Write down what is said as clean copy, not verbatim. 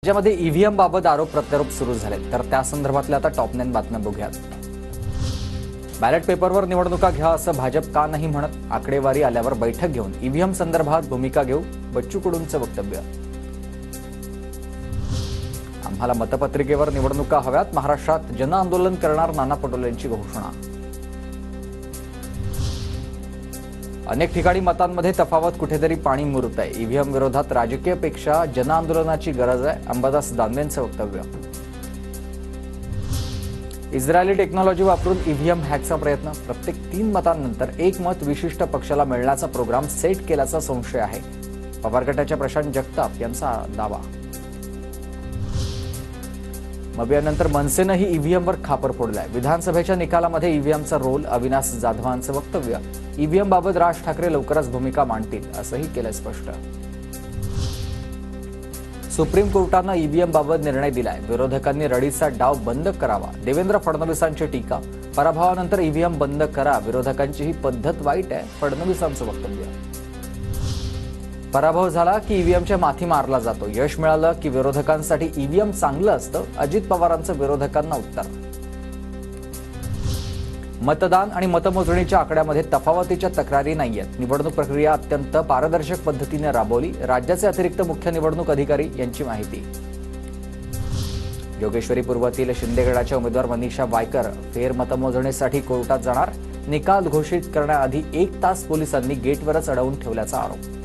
राज्यामध्ये ईव्हीएम बाबत आरोप प्रत्यारोप सुरू झाले तर त्या संदर्भातल्या आता टॉप 9 बातम्या बघूयात। बॅलेट पेपरवर निवडणुका घ्या असं भाजप का नाही म्हणत? आकडेवारी आल्यावर बैठक घेऊन ईव्हीएम संदर्भात भूमिका घेऊ, बच्चू कडूंचं वक्तव्य। आम्हाला मतपत्रिकेवर निवडणुका हव्यात, महाराष्ट्रात जनआंदोलन करणार नाना पटोलेंची घोषणा। अनेक ठिकाणी मतांमध्ये तफावत, कुठेतरी पाणी मुरत आहे। ईव्हीएम विरोधात राजकीयपेक्षा जनआंदोलनाची गरज आहे, अंबादास दानवेंचं वक्तव्य। इस्रायली टेक्नॉलॉजी वापरून ईव्हीएम हॅकचा प्रयत्न, प्रत्येक 3 मतांनंतर एक मत विशिष्ट पक्षाला मिळण्याचा प्रोग्राम सेट केल्याचा संशय आहे, पवार गटाच्या प्रशांत जगताप यांचा दावा। मबियानंतर मनसेनंही ईव्हीएमवर खापर फोडलाय, विधानसभेच्या निकालामध्ये ईव्हीएमचा रोल, अविनाश जाधवांचं वक्तव्य। ईव्हीएम बाबत राज ठाकरे लवकरच भूमिका मांडतील असंही केलं स्पष्ट। सुप्रीम कोर्टानं ईव्हीएम बाबत निर्णय दिलाय, विरोधकांनी रडीचा डाव बंद करावा, देवेंद्र फडणवीसांची टीका। पराभवानंतर ईव्हीएम बंद करा, विरोधकांची ही पद्धत वाईट आहे, फडणवीसांचं वक्तव्य। पराभव झाला की ईव्हीएमच्या माथी मारला जातो, यश मिळालं की विरोधकांसाठी ईव्हीएम चांगलं असतं, अजित पवारांचं विरोधकांना उत्तर। मतदान आणि मतमोजणीच्या आकड्यामध्ये तफावतीच्या तक्रारी नाहीयेत, निवडणूक प्रक्रिया अत्यंत पारदर्शक पद्धतीने राबवली, राज्याचे अतिरिक्त मुख्य निवडणूक अधिकारी यांची माहिती। योगेश्वरी पूर्वतील शिंदेगडाच्या उमेदवार मनीषा वायकर फेरमतमोजणीसाठी कोर्टात जाणार, निकाल घोषित करण्याआधी 1 तास पोलिसांनी गेटवरच अडवून ठेवल्याचा आरोप।